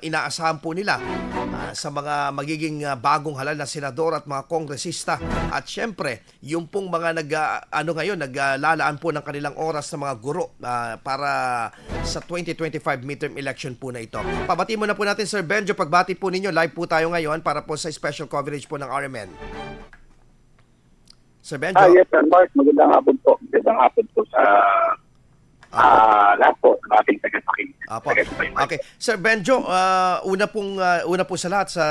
inaasahan po nila sa mga magiging bagong halal na senador at mga kongresista. At syempre, yung pong mga naglalaan po ng kanilang oras sa mga guro para sa 2025 midterm election po na ito. Pabati muna po natin Sir Benjo, pagbati po ninyo, live po tayo ngayon para po sa special coverage po ng RMN. Sir Benjo. Yes, Sir Mark. Magandang hapon po. Magandang hapon po sa lahat po ng ating tagapakinig. Okay. Sir Benjo, una po sa lahat sa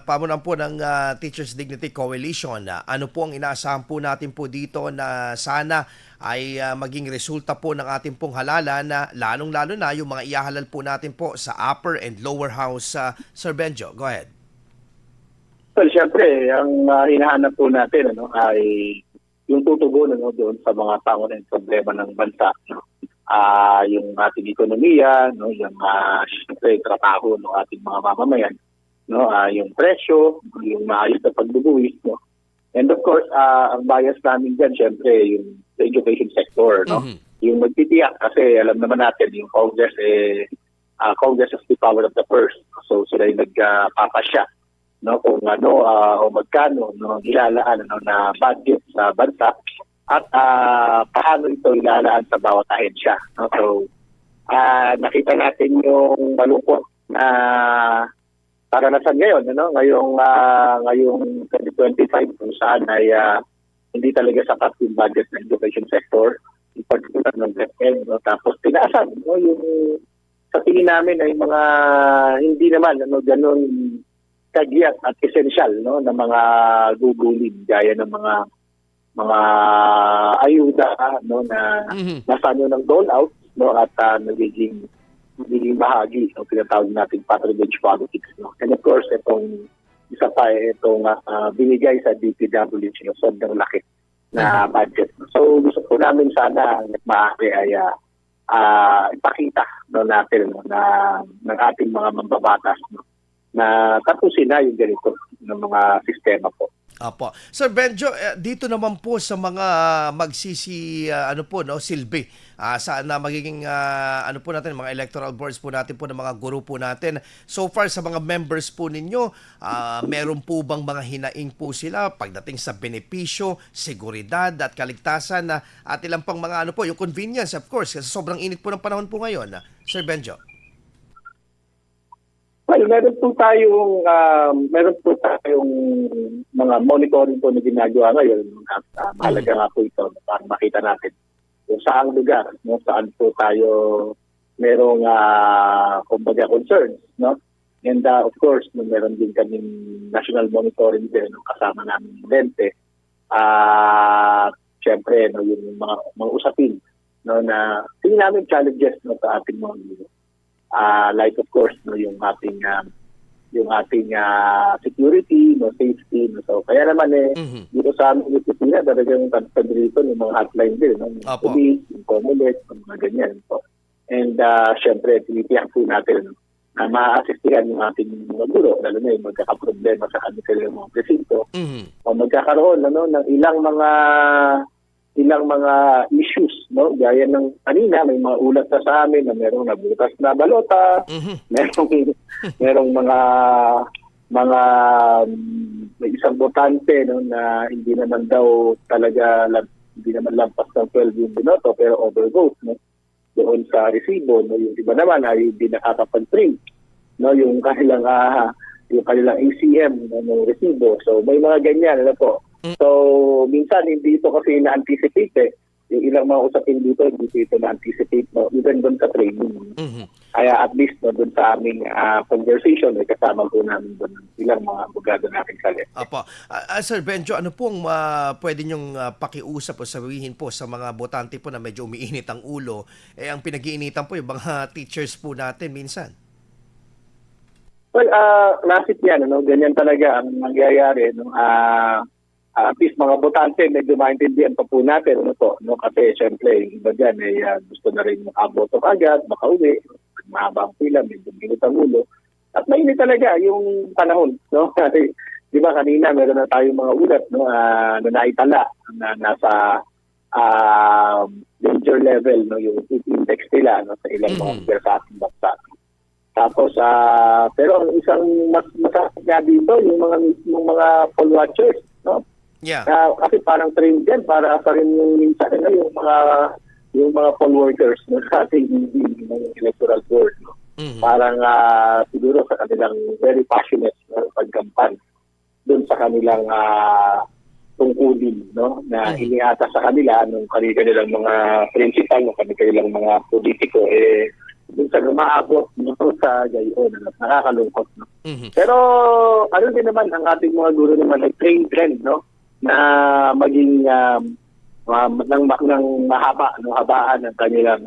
pamunan po ng Teachers Dignity Coalition, ano po ang inaasahan po natin po dito na sana ay maging resulta po ng ating pong halalan na lalong-lalo na yung mga ihahalal po natin po sa upper and lower house. Sir Benjo, go ahead. Well, siyempre, ang hinahanap po natin ay yung tutugon doon sa mga pangunahing problema ng bansa. Yung ating ekonomiya, yung siyempre trabaho ng ating mga mamamayan, yung presyo, yung maayos na pagbubuwis. And of course, ang bias namin dyan, siyempre, yung education sector. Yung magtitiyak kasi alam naman natin, yung Congress, Congress is the power of the purse. So sila yung nagpapasya. Kung o magkano ilalaan na budget sa bansa at paano ito ilalaan sa bawat ahensya. So nakita natin yung malungkot na karanasan ngayon, ngayong 2025 kung saan ay hindi talaga sapat yung budget ng education sector, in particular ng DepEd. Tapos tinaasan yung sa tingin namin ay mga hindi naman ganun kagiat at esensyal na mga gugulin gaya ng mga ayuda na nasa ng dole out at nagiging bahagi ng tinatawag nating patronage politics. And of course, itong isa pa itong binigay sa DPWH sobrang laki na budget. So gusto po namin sana ang maaari ay ipakita natin na ng ating mga mambabatas na tapusin na yung ganito ng mga sistema po. Apo. Sir Benjo, dito naman po sa mga silbi sa na magiging po natin mga electoral boards po natin po ng mga guro po natin. So far sa mga members po ninyo, meron po bang mga hinaing po sila pagdating sa benepisyo, seguridad at kaligtasan at ilang pang mga yung convenience of course kasi sobrang init po ng panahon po ngayon. Sir Benjo. Well, meron po tayong mga monitoring po na ginagawa ngayon at mahalaga nga po ito para makita natin kung saang lugar, saan po tayo merong kumbaga concerns, And of course, meron din kaming national monitoring din kasama namin ng Lente. Siyempre, yung mga usapin na tingin namin challenges sa ating mga guro. Like of course yung ating security, safety. So kaya naman dito sa aming Pilipinas talagang dito ng mga hotline din, yung police, yung COMELEC, mga ganyan po. And syempre tinitiyak po natin na ma-assistihan yung ating mga guro, lalo na yung magkakaproblema sa kanilang mga presinto. O magkakaroon ng ilang mga issues, gaya ng kanina may mga ulat na sa amin na merong nabutas na balota, merong may isang botante na hindi naman daw talaga hindi naman lampas ng 12 yung binoto pero overvote doon sa resibo, yung iba naman ay hindi nakakapag-print yung kanilang ACM ng resibo. So may mga ganyan po. So, minsan hindi ito kasi na-anticipate yung ilang mga usapin dito, hindi ito na-anticipate even doon sa training. Kaya at least doon sa aming conversation, kasama po namin doon ilang mga abogado natin kalit. Apo. Sir Benjo, ano pong pwede nyong pakiusap o sabihin po sa mga botante po na medyo umiinit ang ulo, ang pinag-iinitan po yung mga teachers po natin minsan? Well, nasit yan, ganyan talaga ang nangyayari. At least mga botante, medyo maintindihan pa po natin. Kasi siyempre, iba dyan, gusto na rin makaboto agad, makauwi, mahabang pila, medyo minit ang ulo. At mainit talaga yung panahon. Di ba kanina, meron na tayong mga ulat na naitala na nasa danger level, yung index nila sa ilang mga lugar sa ating bansa. Tapos, pero ang isang mas masakit nga dito, yung mga poll watchers, no? Yeah. Kasi parang trend din, para pa rin yung minsan, yung mga poll workers no, sa ating ng electoral board. No? Mhm. Parang siguro sa kanilang very passionate no, pagkampan doon sa kanilang tungkulin no, na iniata sa kanila ng kanilang mga principal, ng kanilang mga politiko, doon sa umaabot no, sa gayon. Nakakalungkot. No? Mhm. Pero ano din naman, ang ating mga guro naman ay train trend, no? Na maging ng mahaba, no, habaan ng kanilang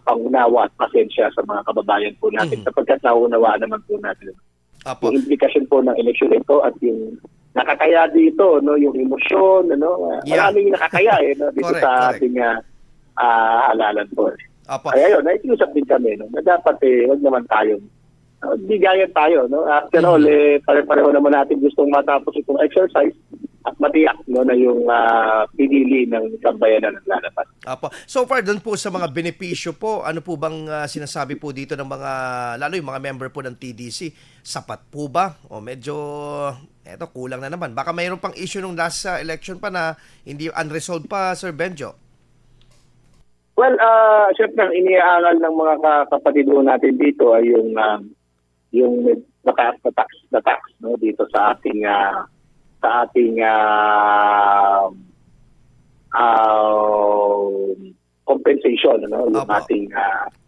pangunawa at pasensya sa mga kababayan po natin. Sapagkat naunawaan naman po natin Apo. yung implikasyon po ng eleksyon ito at yung nakakaya dito, no, yung emosyon, ano, Yeah. maraming nakakaya no, dito Correct, sa correct. ating halalan po. Apo. Kaya yun, nakikiusap din kami, no, na dapat wag naman tayong bigayan tayo, no? After all, pare-pareho naman natin gustong matapos itong exercise at matiyak, no, na yung pinili ng sambayanan ng lalabas. Apo. So far, doon po sa mga benepisyo po, ano po bang sinasabi po dito ng mga, lalo yung mga member po ng TDC, sapat po ba? O medyo, eto, kulang na naman. Baka mayroon pang issue nung last election pa na hindi unresolved pa, Sir Benjo. Well, syempre, ang iniaalal ng mga kapatid natin dito ay yung mataas na tax no, dito sa ating compensation, no, yung Opo. ating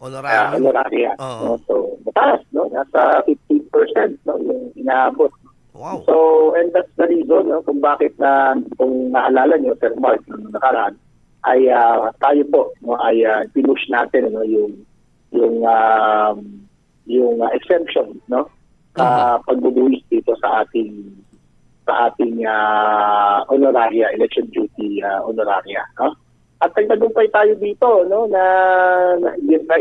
Honorarium. honoraria. Oo. No? So, mataas, no, nasa 15% no, yung inaabot. Wow. So, and that's the reason no, kung bakit kung naalala nyo, Sir Mark, nung nakaraan, ay tayo po no, ay pinush natin no, yung exemption no, pagbubuwis dito sa ating honoraria, election duty honoraria, no? At nagtagumpay tayo dito no, na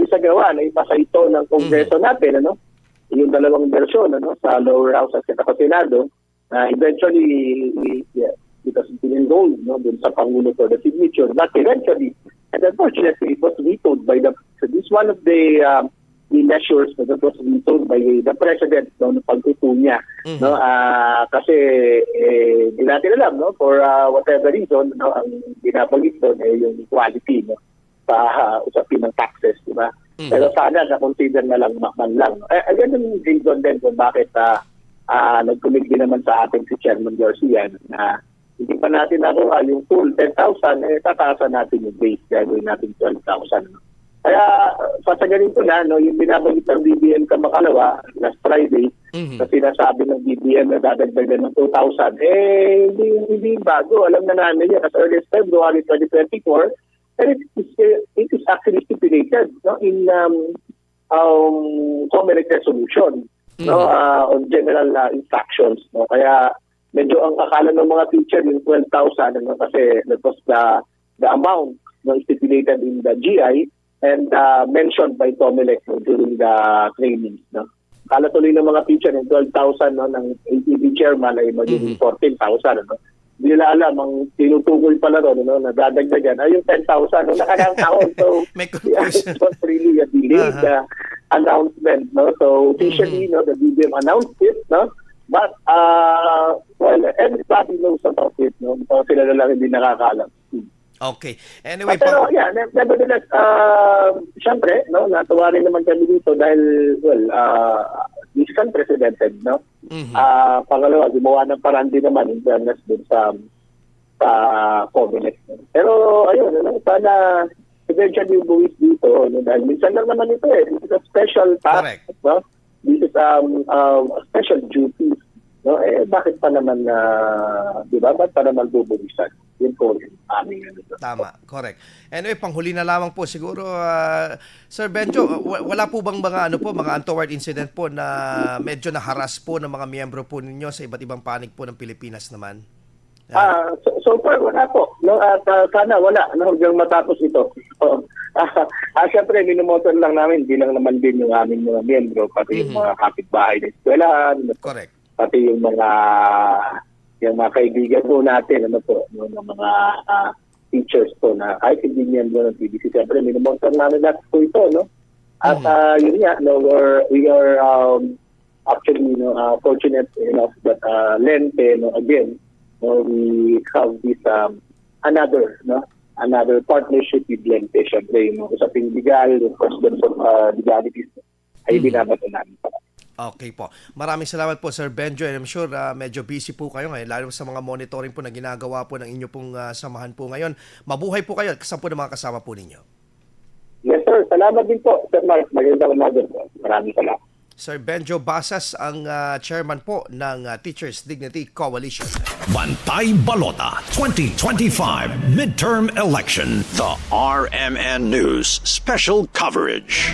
isagawa na ipasa ito ng Kongreso natin, ano? Yung dalawang bersyon ano, sa lower house at sa Senado, eventually it has been enrolled no, dun sa Pangulo for the signature, but eventually, and unfortunately, it was vetoed by this one of the measures that was vetoed by the President no, ng pagtuto niya. No, kasi hindi natin alam, no, for whatever reason, no, ang binabanggit doon yung equality no, sa usapin ng taxes, di ba? Pero sana na-consider na lang man lang. Again, yung reason din kung bakit nag-commit din naman sa atin si Chairman Garcia na hindi pa natin nakuha yung full 10,000, tataasan natin yung base, gagawin natin 12,000. No? Kaya pasagarin ko na, no, yung binabanggit ng BBM Kamakalawa last Friday, na sinasabi ng BBM na dadagdagan ng 2,000, hindi bago. Alam na namin yan as early as February 2024, and it is actually stipulated no, in Comelec resolution no, on general instructions. No? Kaya medyo ang akala ng mga teacher yung 12,000 ano, kasi that was the amount no, stipulated in the GI and mentioned by Comelec no, during the trainings. No? Kala tuloy ng mga teacher yung 12,000 no, ng ATV chairman ay magiging 14,000. No? Hindi nila alam, ang tinutukoy pala ron, no, na dadagdagan ay yung 10,000 no, nakaraang taon. So, May confusion. it was really a delayed announcement. No? So, officially, no, the BBM announced it, no? But, well, everybody knows about it. No? So, sila na lang hindi nakakaalam. Okay. Anyway, Pero, yeah, nevertheless, syempre, no, natuwa rin naman kami dito dahil, well, this is unprecedented, no? Pangalawa, gumawa ng paraan din naman in fairness din sa Comelec. Pero, ayun, no, sana eventually yung buwis dito, no, dahil minsan lang naman ito this is a special task, no? This is a special duty. No, bakit pa naman di ba? Bakit pa naman bubuwisan? Yun po yung aming tama, correct. Anyway, panghuli na lamang po siguro, Sir Benjo, wala po bang mga mga untoward incident po na medyo naharas po ng mga miyembro po ninyo sa iba't ibang panig po ng Pilipinas naman? So far, wala po. No? At sana wala hanggang matapos ito. Siyempre, minumotor lang namin, di lang naman din yung aming mga miyembro, pati yung mga kapitbahay ng eskwelahan. Correct. Pati yung mga kaibigan po natin, ng mga teachers po na kahit hindi miyembro ng TDC, siyempre, minumonitor namin lahat po ito, no? At yun nga, no, we are actually fortunate enough that Lente, no, again, no, we have this another partnership with Lente. Siyempre, yung usaping legal, yung customs of legalities ay binabato namin pa. Okay po. Maraming salamat po, Sir Benjo. And I'm sure medyo busy po kayo ngayon, lalo sa mga monitoring po na ginagawa po ng inyo pong samahan po ngayon. Mabuhay po kayo at kasama po ng mga kasama po ninyo. Yes, sir. Salamat din po, Sir Mark. Magandang umaga po. Maraming salamat. Sir Benjo Basas, ang chairman po ng Teachers Dignity Coalition. Bantay Balota 2025 Midterm Election. The RMN News Special Coverage.